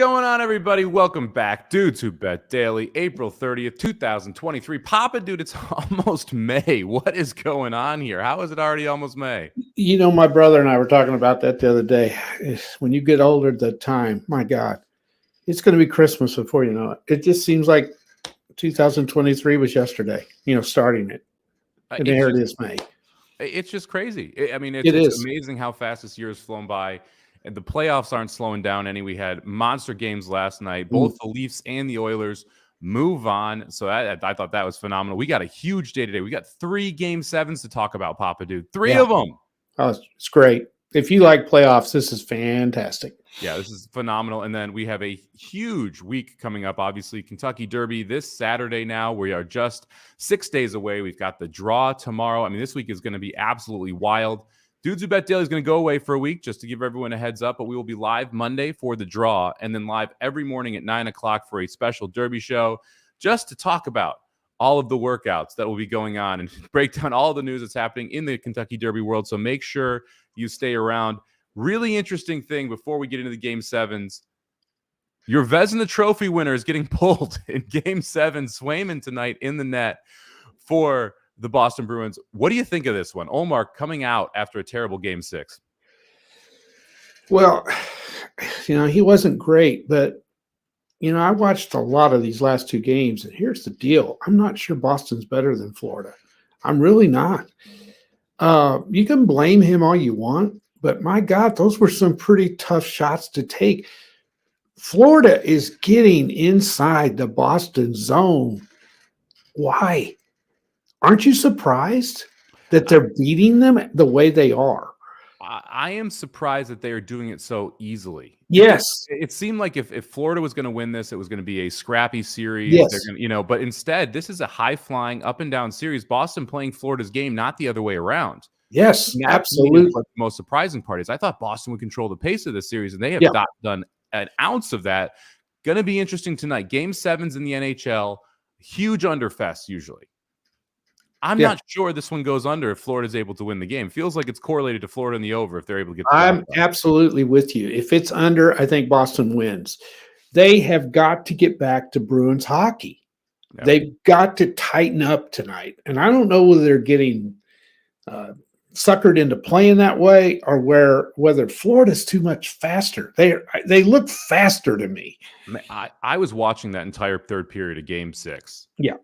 Going on, everybody? Welcome back, Dudes Who Bet Daily, April 30th, 2023. Papa, dude, it's almost May. What is going on here? How is it already almost May? You know, my brother and I were talking about that the other day. When you get older, the time, my God, it's going to be Christmas before you know it. It just seems like 2023 was yesterday, starting it. And there it is, May. It's just crazy. I mean, it's amazing how fast this year has flown by. And the playoffs aren't slowing down any. We had monster games last night. Both the Leafs and the Oilers move on. So I thought that was phenomenal. We got a huge day today. We got 3 Game 7s to talk about, Papa, dude. 3 of them. Oh, it's great. If you like playoffs, this is fantastic. Yeah, this is phenomenal. And then we have a huge week coming up. Obviously, Kentucky Derby this Saturday now. We are just 6 days away. We've got the draw tomorrow. I mean, this week is going to be absolutely wild. Dudes Who Bet Daily is going to go away for a week just to give everyone a heads up, but we will be live Monday for the draw and then live every morning at 9 o'clock for a special Derby show just to talk about all of the workouts that will be going on and break down all the news that's happening in the Kentucky Derby world. So make sure you stay around. Really interesting thing before we get into the Game 7s. Your Vezina Trophy winner is getting pulled in Game 7. Swayman tonight in the net for the Boston Bruins. What do you think of this one? Omar coming out after a terrible Game 6. Well, he wasn't great, but, I watched a lot of these last 2 games, and here's the deal. I'm not sure Boston's better than Florida. I'm really not. You can blame him all you want, but my God, those were some pretty tough shots to take. Florida is getting inside the Boston zone. Why? Aren't you surprised that they're beating them the way they are? I am surprised that they are doing it so easily. Yes. It seemed like if Florida was going to win this, it was going to be a scrappy series. Yes. They're gonna, but instead, this is a high-flying, up-and-down series. Boston playing Florida's game, not the other way around. Yes, absolutely. What the most surprising part is I thought Boston would control the pace of this series, and they have not done an ounce of that. Going to be interesting tonight. Game 7s in the NHL, huge underfest usually. I'm not sure this one goes under if Florida's able to win the game. Feels like it's correlated to Florida in the over if they're able to get. I'm absolutely with you. If it's under, I think Boston wins. They have got to get back to Bruins hockey. Yeah. They've got to tighten up tonight. And I don't know whether they're getting suckered into playing that way or whether Florida's too much faster. They look faster to me. I was watching that entire third period of Game 6. Yeah.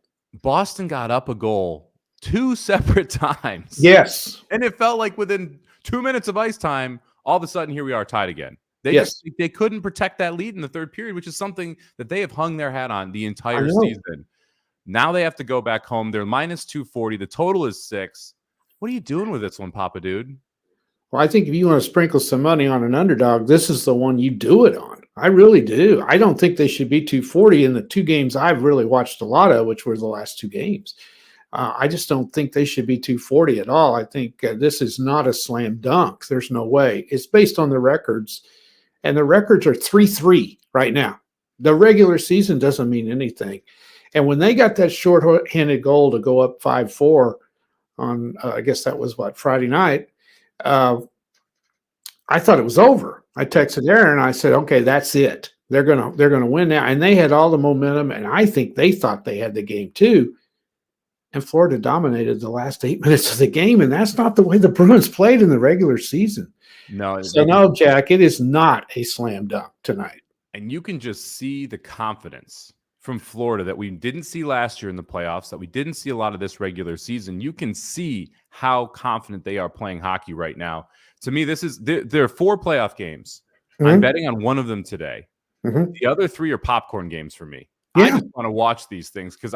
Boston got up a goal 2 separate times. Yes. And it felt like within 2 minutes of ice time, all of a sudden, here we are tied again. They couldn't protect that lead in the third period, which is something that they have hung their hat on the entire season. Now they have to go back home. They're minus 240. The total is 6. What are you doing with this one, Papa dude? Well, I think if you want to sprinkle some money on an underdog, this is the one you do it on. I really do. I don't think they should be 240 in the 2 games I've really watched a lot of, which were the last 2 games. I just don't think they should be 240 at all. I think this is not a slam dunk. There's no way. It's based on the records, and the records are 3-3 right now. The regular season doesn't mean anything. And when they got that short-handed goal to go up 5-4 on, I guess that was Friday night, I thought it was over. I texted Aaron. I said, "Okay, that's it. They're gonna win now." And they had all the momentum, and I think they thought they had the game too. And Florida dominated the last 8 minutes of the game, and that's not the way the Bruins played in the regular season. No. So no, Jack, it is not a slam dunk tonight. And you can just see the confidence from Florida that we didn't see last year in the playoffs, that we didn't see a lot of this regular season. You can see how confident they are playing hockey right now. To me, there are 4 playoff games. Mm-hmm. I'm betting on one of them today. Mm-hmm. The other 3 are popcorn games for me. Yeah. I just want to watch these things because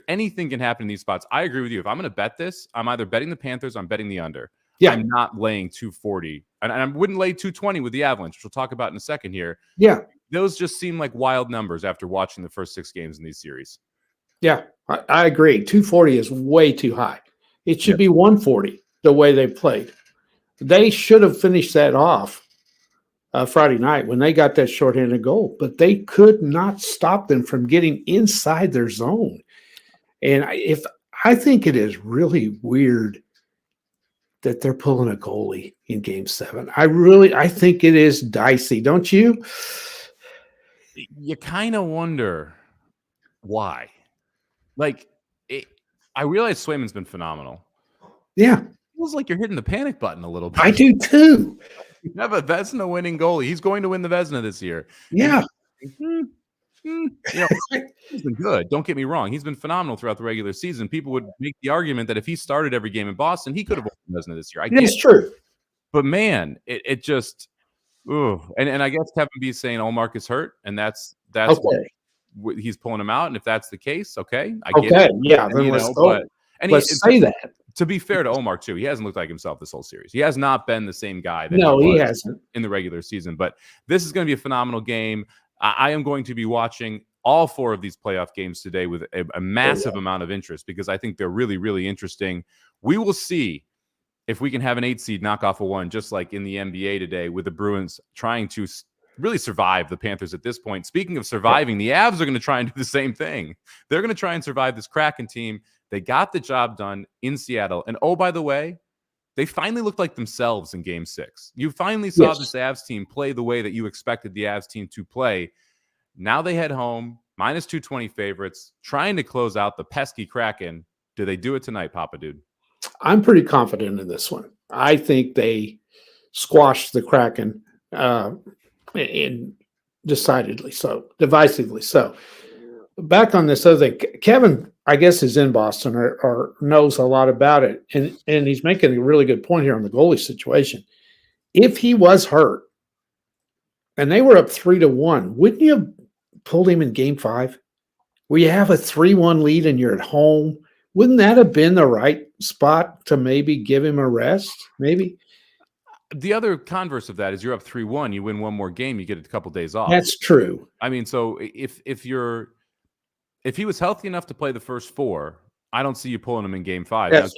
anything can happen in these spots. I agree with you. If I'm going to bet this, I'm either betting the Panthers or I'm betting the under. Yeah. I'm not laying 240. And I wouldn't lay 220 with the Avalanche, which we'll talk about in a second here. Yeah. Those just seem like wild numbers after watching the first 6 games in these series. Yeah, I agree. 240 is way too high. It should be 140 the way they played. They should have finished that off Friday night when they got that shorthanded goal, but they could not stop them from getting inside their zone. And I think it is really weird that they're pulling a goalie in Game 7. I think it is dicey, don't you? you kind of wonder why. Like, I realize Swayman's been phenomenal. Yeah. It feels like you're hitting the panic button a little bit. I do too. You have a Vezina winning goalie. He's going to win the Vezina this year. Yeah. He's been good. Don't get me wrong. He's been phenomenal throughout the regular season. People would make the argument that if he started every game in Boston, he could have won the Vezina this year. It's true. But man, it just, and I guess Kevin B is saying Olmark is hurt, and that's Okay. what he's pulling him out. And if that's the case, okay, I get Okay. it. Yeah. And, Then you let's know, go. Let's say that. To be fair to Olmark too, he hasn't looked like himself this whole series. He has not been the same guy that he hasn't in the regular season. But this is going to be a phenomenal game. I am going to be watching all 4 of these playoff games today with a massive amount of interest because I think they're really, really interesting. We will see if we can have an 8 seed knock off a 1, just like in the NBA today, with the Bruins trying to really survive the Panthers at this point. Speaking of surviving, the Avs are going to try and do the same thing. They're going to try and survive this Kraken team. They got the job done in Seattle. And oh, by the way, they finally looked like themselves in Game 6. You finally saw this Avs team play the way that you expected the Avs team to play. Now they head home, minus 220 favorites, trying to close out the pesky Kraken. Do they do it tonight, Papa Dude? I'm pretty confident in this one. I think they squashed the Kraken and decidedly so, divisively so. Back on this other thing, Kevin, I guess, is in Boston or knows a lot about it. And he's making a really good point here on the goalie situation. If he was hurt and they were up 3-1, wouldn't you have pulled him in Game 5? Where you have a 3-1 lead and you're at home? Wouldn't that have been the right spot to maybe give him a rest? Maybe. The other converse of that is you're up 3-1, you win one more game, you get a couple days off. That's true. I mean, so if he was healthy enough to play the first 4, I don't see you pulling him in Game 5. Now,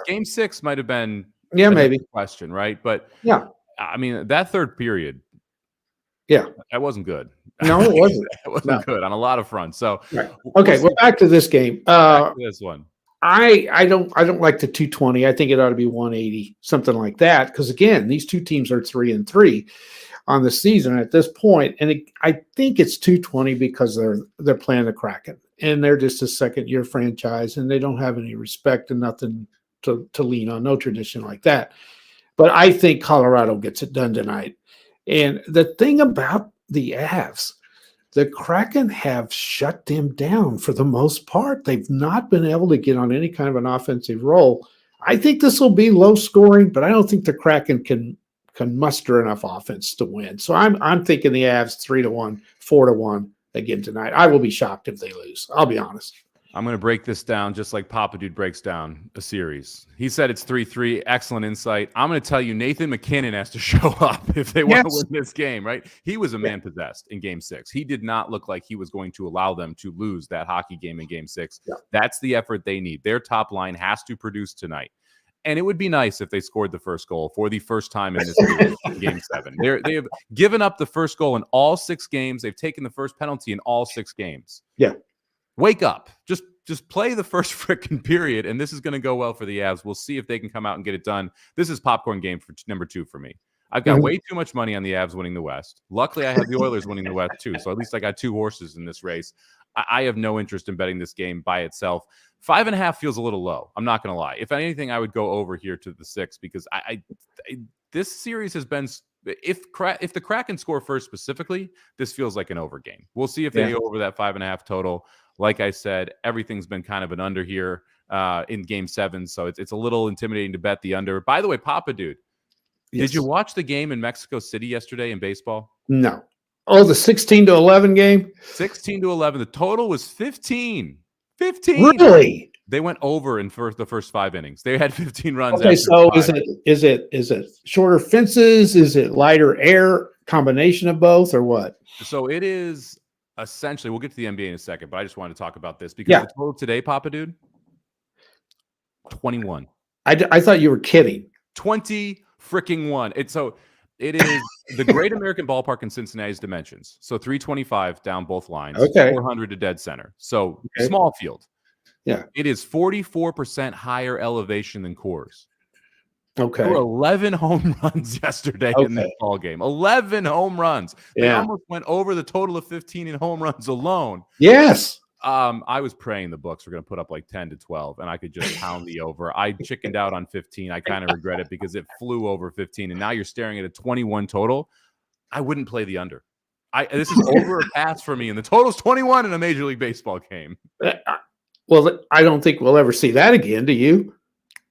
game 6 might have been maybe question, right? But I mean, that third period, that wasn't good. No, it wasn't. It wasn't good on a lot of fronts. So okay, well, back to this game. Back to this one. I don't like the 220. I think it ought to be 180, something like that. Because again, these two teams are 3-3 on the season at this point, and I think it's 220 because they're playing the Kraken, and they're just a second-year franchise, and they don't have any respect and nothing to lean on, no tradition like that. But I think Colorado gets it done tonight. And the thing about the Avs, the Kraken have shut them down for the most part. They've not been able to get on any kind of an offensive roll. I think this will be low scoring, but I don't think the Kraken can muster enough offense to win. So I'm thinking the Avs 3-1, 4-1 again tonight. I will be shocked if they lose. I'll be honest. I'm going to break this down just like Papa Dude breaks down a series. He said it's 3-3. Excellent insight. I'm going to tell you Nathan McKinnon has to show up if they want to win this game, right? He was a man possessed in Game 6. He did not look like he was going to allow them to lose that hockey game in Game 6. Yeah. That's the effort they need. Their top line has to produce tonight. And it would be nice if they scored the first goal for the first time in this series in Game 7. They have given up the first goal in all 6 games. They've taken the first penalty in all 6 games. Yeah. Wake up. Just play the first frickin' period, and this is going to go well for the Avs. We'll see if they can come out and get it done. This is popcorn game for number 2 for me. I've got way too much money on the Avs winning the West. Luckily, I have the Oilers winning the West, too, so at least I got 2 horses in this race. I have no interest in betting this game by itself. 5.5 feels a little low. I'm not going to lie. If anything, I would go over here to the 6 because this series has been – if the Kraken score first specifically, this feels like an over game. We'll see if they go over that 5.5 total. Like I said, everything's been kind of an under here in Game 7, so it's a little intimidating to bet the under. By the way, Papa Dude, did you watch the game in Mexico City yesterday in baseball? No. Oh, the 16-11 game? 16-11. The total was 15. 15. Really? They went over in the first 5 innings. They had 15 runs. Okay, so is it shorter fences? Is it lighter air? Combination of both, or what? So it is. Essentially, we'll get to the NBA in a second, but I just wanted to talk about this because the total today, Papa Dude, 21. I thought you were kidding. 20 freaking 1. It is the Great American Ballpark in Cincinnati's dimensions. So 325 down both lines, 400 to dead center. So small field. Yeah. It is 44% higher elevation than Coors. Okay. There were 11 home runs yesterday in this ball game. 11 home runs. They almost went over the total of 15 in home runs alone. Yes. I was praying the books were going to put up like 10 to 12, and I could just pound the over. I chickened out on 15. I kind of regret it because it flew over 15, and now you're staring at a 21 total. I wouldn't play the under. This is over a pass for me, and the total's 21 in a Major League Baseball game. Well, I don't think we'll ever see that again. Do you?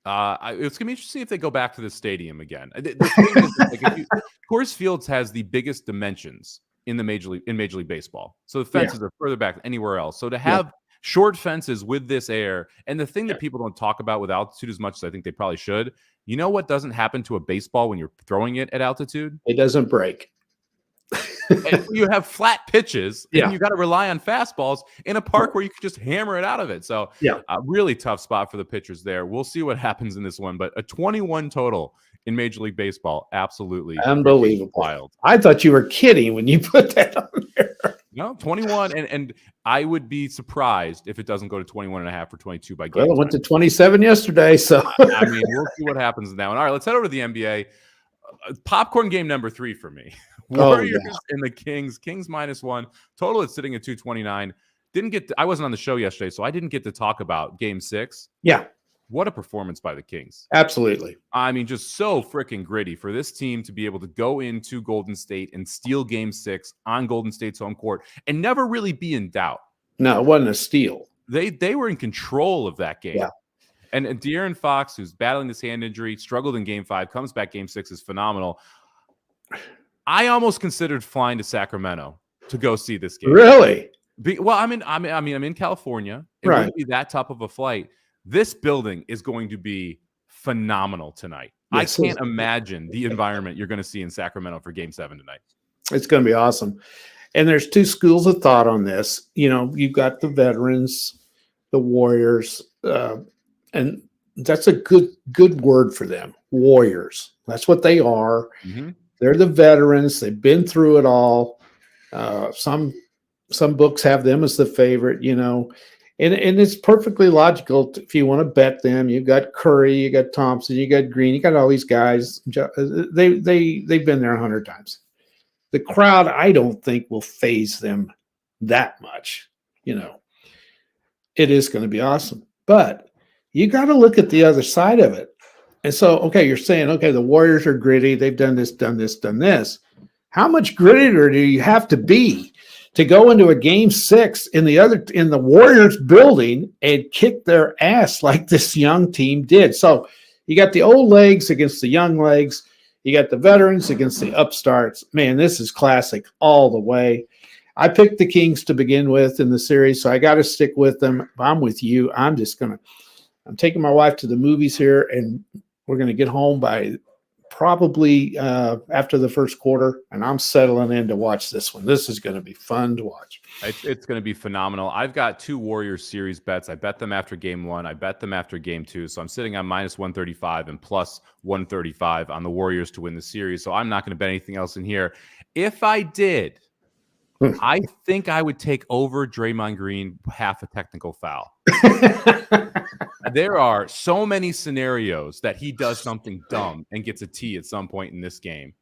It's gonna be interesting if they go back to the stadium again. The thing is, like, Coors Field has the biggest dimensions in the Major League Baseball, so the fences are further back than anywhere else. So to have short fences with this air, and the thing that people don't talk about with altitude as much as I think they probably should, you know what doesn't happen to a baseball when you're throwing it at altitude? It doesn't break. You have flat pitches, and you got to rely on fastballs in a park where you can just hammer it out of it. So, really tough spot for the pitchers there. We'll see what happens in this one, but a 21 total in Major League Baseball, absolutely unbelievable, wild. I thought you were kidding when you put that on there. No, 21, and I would be surprised if it doesn't go to 21.5 or 22 by game. Well, it went to 27 yesterday, so I mean, we'll see what happens in that one. All right, let's head over to the NBA. Popcorn game number 3 for me. Warriors and the Kings. Kings -1. Total is sitting at 229. I wasn't on the show yesterday, so I didn't get to talk about game 6. Yeah. What a performance by the Kings. Absolutely. I mean, just so freaking gritty for this team to be able to go into Golden State and steal game 6 on Golden State's home court and never really be in doubt. No, it wasn't a steal. They were in control of that game. Yeah. And De'Aaron Fox, who's battling this hand injury, struggled in game 5, comes back game 6, is phenomenal. I almost considered flying to Sacramento to go see this game. Really? I'm in California. It wouldn't be that tough of a flight. This building is going to be phenomenal tonight. Yes, I can't imagine the environment you're going to see in Sacramento for game 7 tonight. It's going to be awesome. And there's two schools of thought on this. You know, you've got the veterans, the Warriors, and that's a good word for them. Warriors. That's what they are. Mm-hmm. They're the veterans. They've been through it all. Some books have them as the favorite, you know, and it's perfectly logical if you want to bet them. You've got Curry, you got Thompson, you got Green, you got all these guys. They've been there 100 times. The crowd, I don't think, will faze them that much. You know, it is going to be awesome, but you got to look at the other side of it. And so, okay, you're saying, okay, the Warriors are gritty. They've done this, done this, done this. How much grittier do you have to be to go into a game 6 in the Warriors building and kick their ass like this young team did? So you got the old legs against the young legs. You got the veterans against the upstarts. Man, this is classic all the way. I picked the Kings to begin with in the series, so I got to stick with them. I'm with you. I'm taking my wife to the movies here, and we're going to get home by probably after the first quarter, and I'm settling in to watch this one. This is going to be fun to watch. It's going to be phenomenal. I've got 2 Warriors series bets. I bet them after game 1. I bet them after game 2. So I'm sitting on -135 and +135 on the Warriors to win the series. So I'm not going to bet anything else in here. If I did, I think I would take over Draymond Green half a technical foul. There are so many scenarios that he does something dumb and gets a T at some point in this game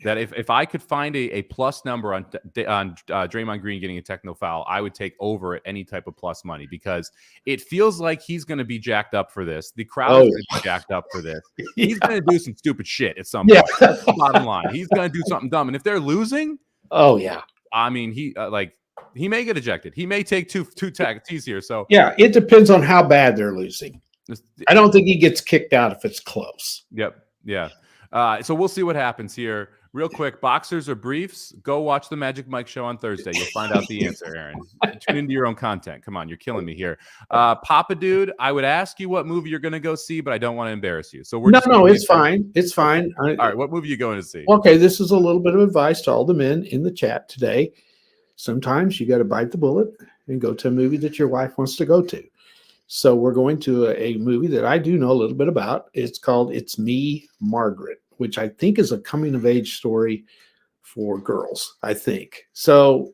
that if I could find a plus number on Draymond Green getting a technical foul, I would take over at any type of plus money because it feels like he's going to be jacked up for this. The crowd is going to be jacked up for this. He's going to do some stupid shit at some point. That's the bottom line. He's going to do something dumb. And if they're losing, I mean, he may get ejected. He may take two T's here. So yeah, it depends on how bad they're losing. I don't think he gets kicked out if it's close. Yep. Yeah. So we'll see what happens here. Real quick, boxers or briefs? Go watch the Magic Mike show on Thursday. You'll find out the answer, Aaron. Tune into your own content. Come on, you're killing me here. Papa Dude, I would ask you what movie you're going to go see, but I don't want to embarrass you. So it's fine. It's fine. All right, what movie are you going to see? Okay, this is a little bit of advice to all the men in the chat today. Sometimes you got to bite the bullet and go to a movie that your wife wants to go to. So we're going to a movie that I do know a little bit about. It's called It's Me, Margaret, which I think is a coming-of-age story for girls, I think. So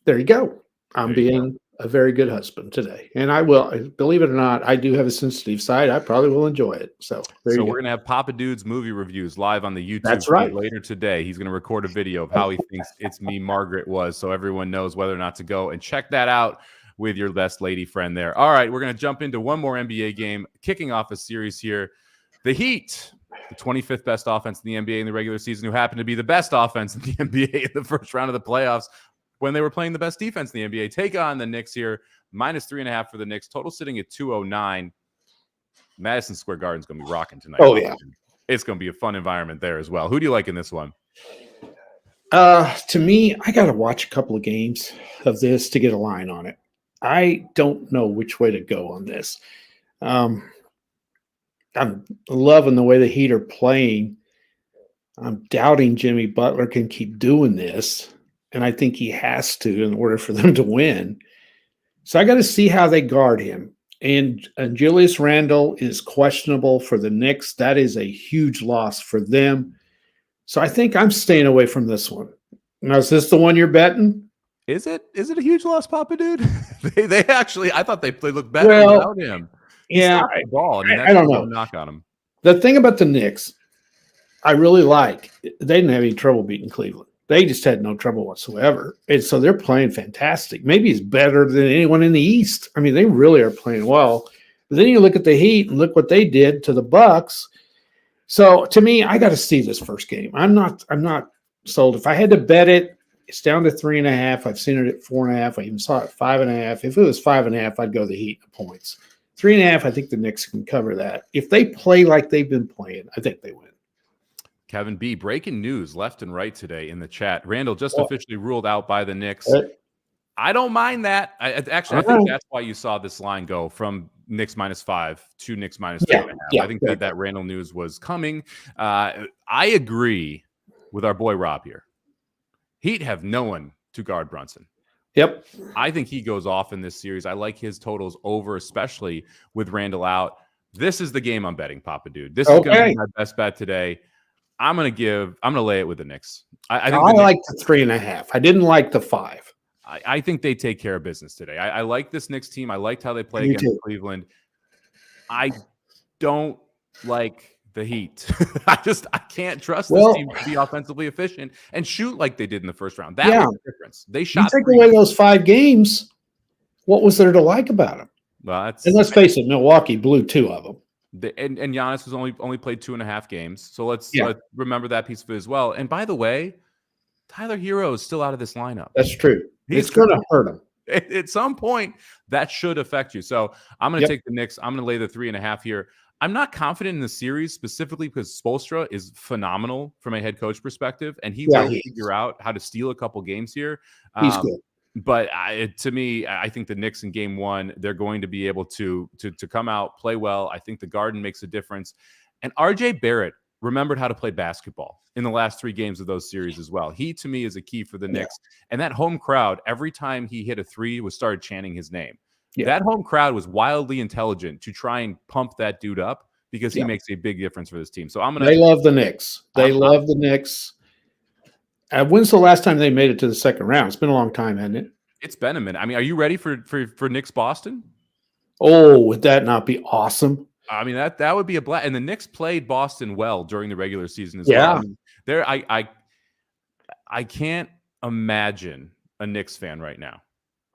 there you go. I'm being a very good husband today. And I will, believe it or not, I do have a sensitive side. I probably will enjoy it. So we're going to have Papa Dude's movie reviews live on the YouTube That's right. later today. He's going to record a video of how he thinks It's Me, Margaret was, so everyone knows whether or not to go and check that out with your best lady friend there. All right, we're going to jump into one more NBA game, kicking off a series here. The Heat, the 25th best offense in the NBA in the regular season, who happened to be the best offense in the NBA in the first round of the playoffs when they were playing the best defense in the NBA, take on the Knicks here. -3.5 for the Knicks. Total sitting at 209. Madison Square Garden's going to be rocking tonight. Oh, yeah. It's going to be a fun environment there as well. Who do you like in this one? To me, I got to watch a couple of games of this to get a line on it. I don't know which way to go on this. I'm loving the way the Heat are playing. I'm doubting Jimmy Butler can keep doing this, and I think he has to in order for them to win. So I got to see how they guard him. And Julius Randle is questionable for the Knicks. That is a huge loss for them. So I think I'm staying away from this one. Now, is this the one you're betting? Is it a huge loss, Papa Dude? they actually, I thought they looked better without him. Yeah, the ball. I mean, that's I don't know. Knock on him. The thing about the Knicks, I really like. They didn't have any trouble beating Cleveland. They just had no trouble whatsoever. And so they're playing fantastic. Maybe it's better than anyone in the East. I mean, they really are playing well. But then you look at the Heat and look what they did to the Bucks. So to me, I got to see this first game. I'm not sold. If I had to bet it, it's down to 3.5. I've seen it at 4.5. I even saw it at 5.5. If it was 5.5, I'd go the Heat in points. 3.5, I think the Knicks can cover that. If they play like they've been playing, I think they win. Kevin B, breaking news left and right today in the chat. Randall just officially ruled out by the Knicks. I don't mind that. I think that's why you saw this line go from Knicks -5 to Knicks -3.5. I think that Randall news was coming. I agree with our boy Rob here. Heat have no one to guard Brunson. Yep. I think he goes off in this series. I like his totals over, especially with Randall out. This is the game I'm betting, Papa Dude. This is going to be my best bet today. I'm going to lay it with the Knicks. I like the 3.5. I didn't like the 5. I think they take care of business today. I like this Knicks team. I liked how they play against Cleveland. I don't like the Heat. I can't trust this team to be offensively efficient and shoot like they did in the first round. That was the difference. They shot. You take away those 5 games, what was there to like about them? Well, and let's face it, Milwaukee blew 2 of them. And Giannis was only played 2.5 games. So let's remember that piece of it as well. And by the way, Tyler Hero is still out of this lineup. That's true. It's going to hurt him. At some point, that should affect you. So I'm going to take the Knicks. I'm going to lay the 3.5 here. I'm not confident in the series specifically because Spoelstra is phenomenal from a head coach perspective, and he will figure out how to steal a couple games here. He's good. But to me, I think the Knicks in game 1, they're going to be able to come out, play well. I think the Garden makes a difference. And RJ Barrett remembered how to play basketball in the last 3 games of those series as well. He, to me, is a key for the Knicks. And that home crowd, every time he hit a 3, started chanting his name. Yeah. That home crowd was wildly intelligent to try and pump that dude up because he makes a big difference for this team. So They love the Knicks. They love the Knicks. When's the last time they made it to the second round? It's been a long time, hasn't it? It's been a minute. I mean, are you ready for Knicks Boston? Oh, would that not be awesome? I mean, that would be a blast. And the Knicks played Boston well during the regular season as well. I mean, I can't imagine a Knicks fan right now.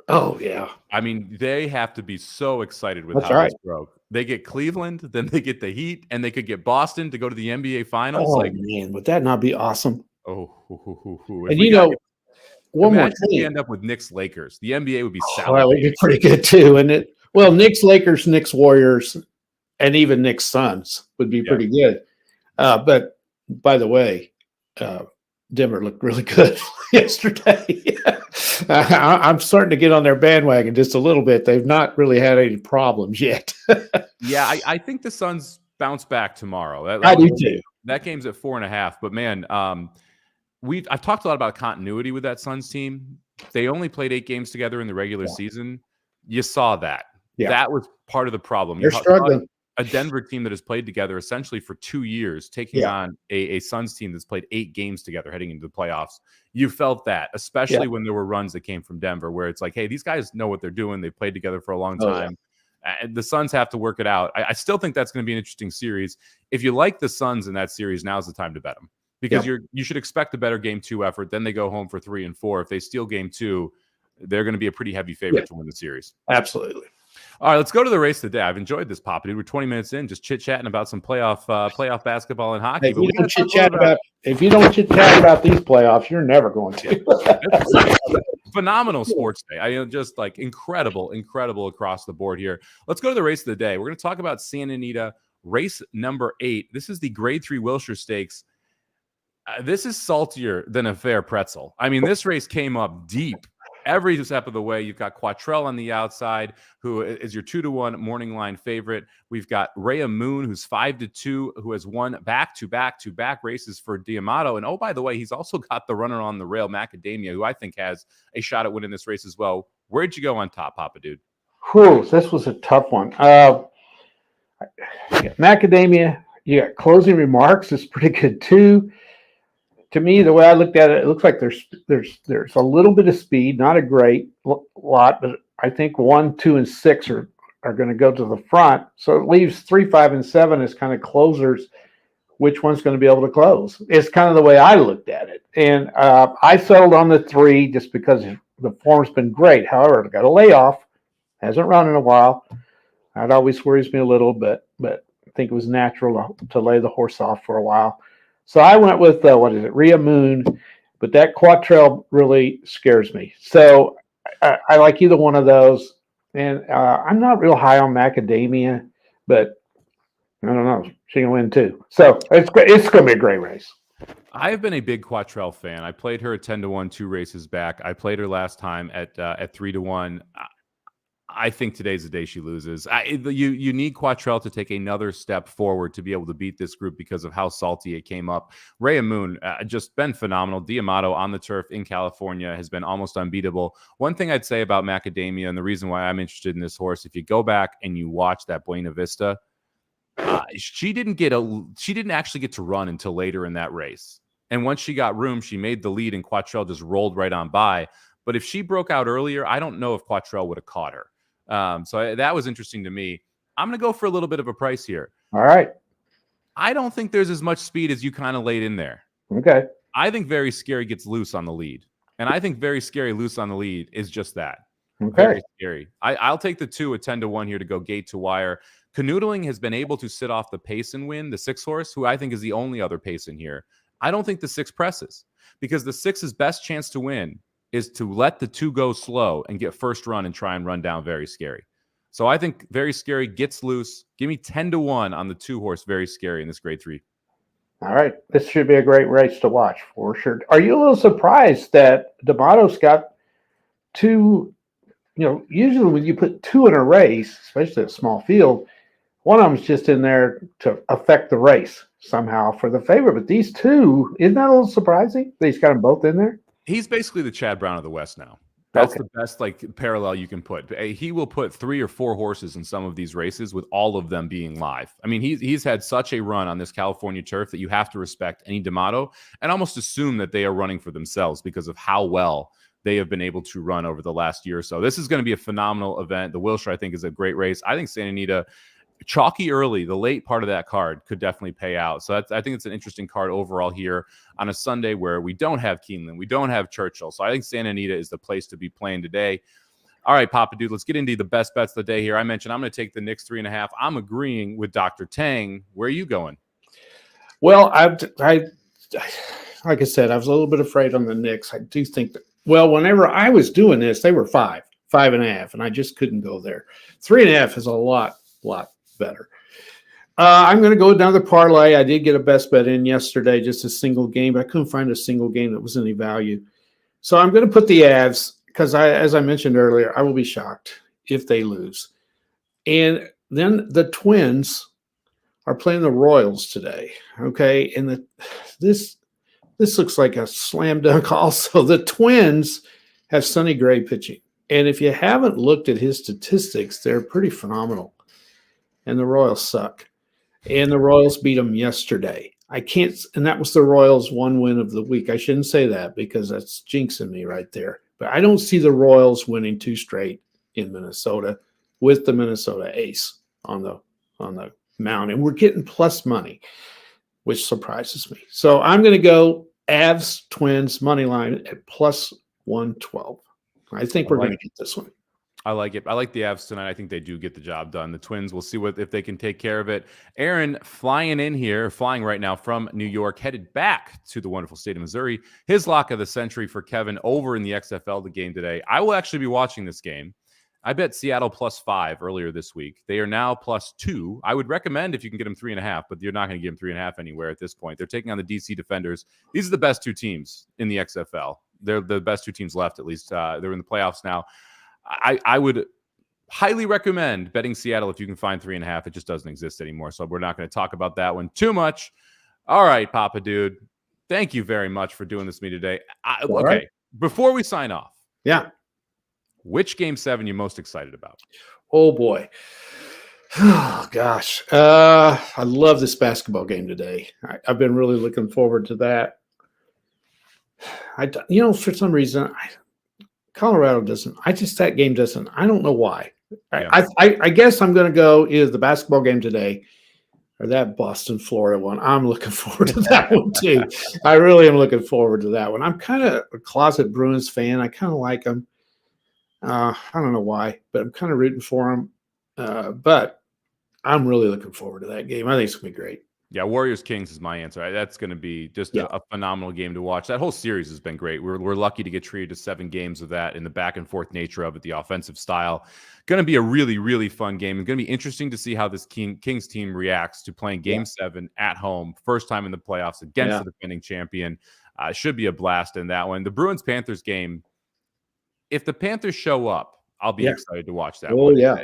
Oh, yeah. I mean, they have to be so excited with how this broke. They get Cleveland, then they get the Heat, and they could get Boston to go to the NBA Finals. Oh, man, would that not be awesome? And one more thing. We end up with Knicks Lakers. The NBA would be salad. That would be pretty good too, wouldn't it? Well, Knicks Lakers, Knicks Warriors, and even Knicks Suns would be pretty good. But by the way, Denver looked really good yesterday. I'm starting to get on their bandwagon just a little bit. They've not really had any problems yet. I think the Suns bounce back tomorrow. I do too. That game's at 4.5. But man, I've talked a lot about continuity with that Suns team. They only played 8 games together in the regular season. You saw that. Yeah. That was part of the problem. They're struggling. a Denver team that has played together essentially for 2 years, taking on a Suns team that's played 8 games together heading into the playoffs. You felt that, especially when there were runs that came from Denver, where it's like, hey, these guys know what they're doing. They've played together for a long time. And the Suns have to work it out. I still think that's going to be an interesting series. If you like the Suns in that series, now's the time to bet them, because you should expect a better game 2 effort. Then they go home for 3 and 4. If they steal game 2, they're going to be a pretty heavy favorite to win the series. Absolutely. All right, let's go to the race today. I've enjoyed this, Papa Dude. We're 20 minutes in, just chit-chatting about some playoff basketball and hockey. If you don't chit-chat about these playoffs, you're never going to. Phenomenal sports day. Just like incredible across the board here. Let's go to the race of the day. We're going to talk about Santa Anita, race number 8. This is the Grade 3 Wilshire Stakes. This is saltier than a fair pretzel. I mean, this race came up deep every step of the way. You've got Quattrell on the outside, who is your 2-1 morning line favorite. We've got Rhea Moon, who's 5-2, who has won back-to-back races for D'Amato. And oh, by the way, he's also got the runner on the rail, Macadamia, who I think has a shot at winning this race as well. Where'd you go on top, Papa Dude? Whew, this was a tough one. Macadamia, you got closing remarks. It's pretty good too. To me, the way I looked at it, it looks like there's a little bit of speed, not a great lot, but I think 1, 2, and 6 are going to go to the front. So it leaves 3, 5, and 7 as kind of closers. Which one's going to be able to close? It's kind of the way I looked at it. And I settled on the 3 just because the form's been great. However, I got a layoff, hasn't run in a while. That always worries me a little bit, but I think it was natural to lay the horse off for a while. So I went with, Rhea Moon, but that Quattrell really scares me. So I like either one of those. And I'm not real high on Macadamia, but I don't know. She can win too. So it's going to be a great race. I've been a big Quattrell fan. I played her at 10-1 2 races back. I played her last time at 3-1. I think today's the day she loses. You need Quattrell to take another step forward to be able to beat this group because of how salty it came up. Rhea Moon, just been phenomenal. D'Amato on the turf in California has been almost unbeatable. One thing I'd say about Macadamia, and the reason why I'm interested in this horse, if you go back and you watch that Buena Vista, she didn't actually get to run until later in that race. And once she got room, she made the lead, and Quattrell just rolled right on by. But if she broke out earlier, I don't know if Quattrell would have caught her. So that was interesting to me. I'm going to go for a little bit of a price here. All right. I don't think there's as much speed as you kind of laid in there. Okay. I think Very Scary gets loose on the lead. And I think Very Scary loose on the lead is just that. Okay. Very Scary. I'll take the 2 at 10-1 here to go gate to wire. Canoodling has been able to sit off the pace and win. The 6 horse, who I think is the only other pace in here. I don't think the 6 presses, because the 6's best chance to win is to let the 2 go slow and get first run and try and run down Very Scary. So I think Very Scary gets loose. Give me 10-1 on the 2 horse Very Scary in this grade 3. All right. This should be a great race to watch for sure. Are you a little surprised that D'Amato's got 2, usually when you put 2 in a race, especially a small field, one of them's just in there to affect the race somehow for the favorite. But these 2, isn't that a little surprising that he's got them both in there? He's basically the Chad Brown of the West now. That's the best parallel you can put. He will put 3 or 4 horses in some of these races with all of them being live. I mean, he's had such a run on this California turf that you have to respect any D'Amato and almost assume that they are running for themselves because of how well they have been able to run over the last year or so. This is going to be a phenomenal event. The Wilshire, I think, is a great race. I think Santa Anita, chalky early, the late part of that card could definitely pay out. So I think it's an interesting card overall here on a Sunday where we don't have Keeneland, we don't have Churchill. So I think Santa Anita is the place to be playing today. All right, Papa Dude, let's get into the best bets of the day here. I mentioned I'm going to take the Knicks 3.5. I'm agreeing with Dr. Tang. Where are you going? Well, I like I said, I was a little bit afraid on the Knicks. I do think that, whenever I was doing this, they were 5.5, and I just couldn't go there. 3.5 is a lot better. I'm going to go down the parlay. I did get a best bet in yesterday, just a single game, but I couldn't find a single game that was any value. So I'm going to put the Avs because, as I mentioned earlier, I will be shocked if they lose. And then the Twins are playing the Royals today. Okay, and this looks like a slam dunk. Also, the Twins have Sonny Gray pitching, and if you haven't looked at his statistics, they're pretty phenomenal. and the Royals suck. And the Royals beat them yesterday. I can't, and that was the Royals' one win of the week. I shouldn't say that because that's jinxing me right there. But I don't see the Royals winning 2 straight in Minnesota with the Minnesota Ace on the mound, and we're getting plus money, which surprises me. So I'm going to go Avs Twins money line at plus 112. I think we're going to get this one. I like it. I like the Avs tonight. I think they do get the job done. The Twins, we'll see if they can take care of it. Aaron flying right now from New York, headed back to the wonderful state of Missouri. His lock of the century for Kevin over in the XFL, the game today. I will actually be watching this game. I bet Seattle +5 earlier this week. They are now +2. I would recommend if you can get them 3.5, but you're not going to get them 3.5 anywhere at this point. They're taking on the DC Defenders. These are the best 2 teams in the XFL. They're the best 2 teams left, at least. They're in the playoffs now. I would highly recommend betting Seattle if you can find 3.5. It just doesn't exist anymore, so we're not going to talk about that one too much. All right, Papa Dude. Thank you very much for doing this with me today. Okay, right. Before we sign off. Yeah. Which Game 7 you most excited about? Oh, boy. Oh, gosh. I love this basketball game today. I've been really looking forward to that. For some reason, Colorado doesn't. That game doesn't. I don't know why. Yeah. I guess I'm going to go either the basketball game today or that Boston, Florida one. I'm looking forward to that one too. I really am looking forward to that one. I'm kind of a closet Bruins fan. I kind of like them. I don't know why, but I'm kind of rooting for them. But I'm really looking forward to that game. I think it's going to be great. Yeah, Warriors-Kings is my answer. That's going to be just a phenomenal game to watch. That whole series has been great. We're lucky to get treated to 7 games of that in the back-and-forth nature of it, the offensive style. Going to be a really, really fun game. It's going to be interesting to see how this Kings team reacts to playing Game 7 at home, first time in the playoffs against the defending champion. Should be a blast in that one. The Bruins-Panthers game, if the Panthers show up, I'll be excited to watch that one. Yeah.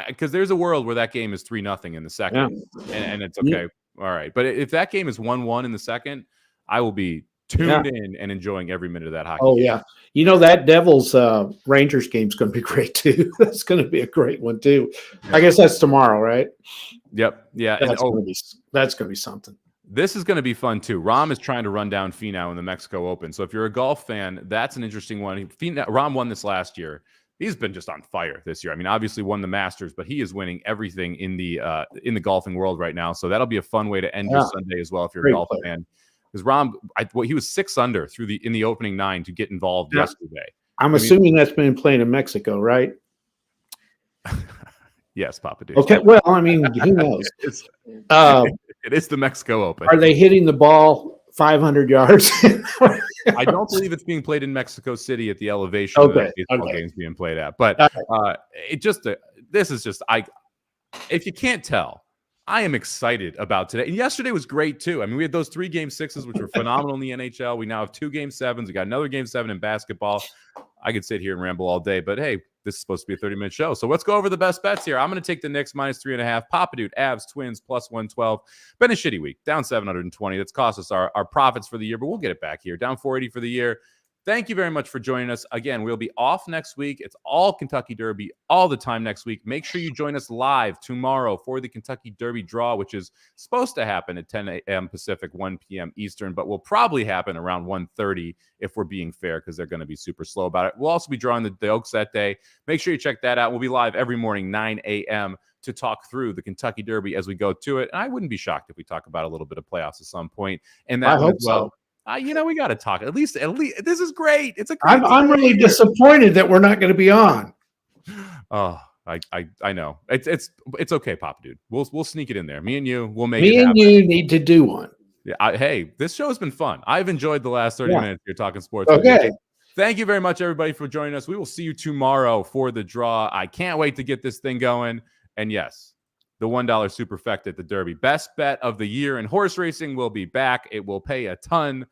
Because there's a world where that game is 3-0 in the second, and it's okay. All right. But if that game is 1-1 in the second, I will be tuned in and enjoying every minute of that hockey game. Yeah. That Devils Rangers game is going to be great too. That's going to be a great one too. I guess that's tomorrow, right? Yep. Yeah. That's going to be something. This is going to be fun too. Rahm is trying to run down Finau in the Mexico Open. So if you're a golf fan, that's an interesting one. Rahm won this last year. He's been just on fire this year. I mean, obviously won the Masters, but he is winning everything in the golfing world right now. So that'll be a fun way to end your Sunday as well if you're a golf fan. Because Rahm, he was 6 under in the opening 9 to get involved yesterday. I'm assuming that's been playing in Mexico, right? Yes, Papa Dude. Okay, well, I mean, who knows? It is the Mexico Open. Are they hitting the ball 500 yards? I don't believe it's being played in Mexico City at the elevation that baseball game's being played at. But if you can't tell, I am excited about today. And yesterday was great too. I mean, we had those 3 Game 6s, which were phenomenal in the NHL. We now have 2 Game 7s. We got another Game 7 in basketball. I could sit here and ramble all day, but hey, this is supposed to be a 30-minute show. So let's go over the best bets here. I'm going to take the Knicks -3.5. Papa Dude, Avs, Twins +112. Been a shitty week. Down 720. That's cost us our profits for the year, but we'll get it back here. Down 480 for the year. Thank you very much for joining us. Again, we'll be off next week. It's all Kentucky Derby all the time next week. Make sure you join us live tomorrow for the Kentucky Derby draw, which is supposed to happen at 10 a.m. Pacific, 1 p.m. Eastern, but will probably happen around 1:30 if we're being fair because they're going to be super slow about it. We'll also be drawing the Oaks that day. Make sure you check that out. We'll be live every morning, 9 a.m. to talk through the Kentucky Derby as we go to it. And I wouldn't be shocked if we talk about a little bit of playoffs at some point. And that I hope so. We got to talk. At least this is great. It's a great I'm really disappointed that we're not going to be on. Oh, I know. It's okay, Papa Dude. We'll sneak it in there. Me and you, we'll make it happen. Me and you need to do one. Yeah. Hey, this show has been fun. I've enjoyed the last 30 minutes here talking sports. Okay. Thank you very much, everybody, for joining us. We will see you tomorrow for the draw. I can't wait to get this thing going. And yes, the $1 superfecta at the Derby. Best bet of the year in horse racing will be back. It will pay a ton.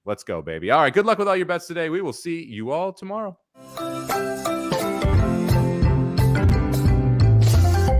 Let's go, baby. All right, good luck with all your bets today. We will see you all tomorrow.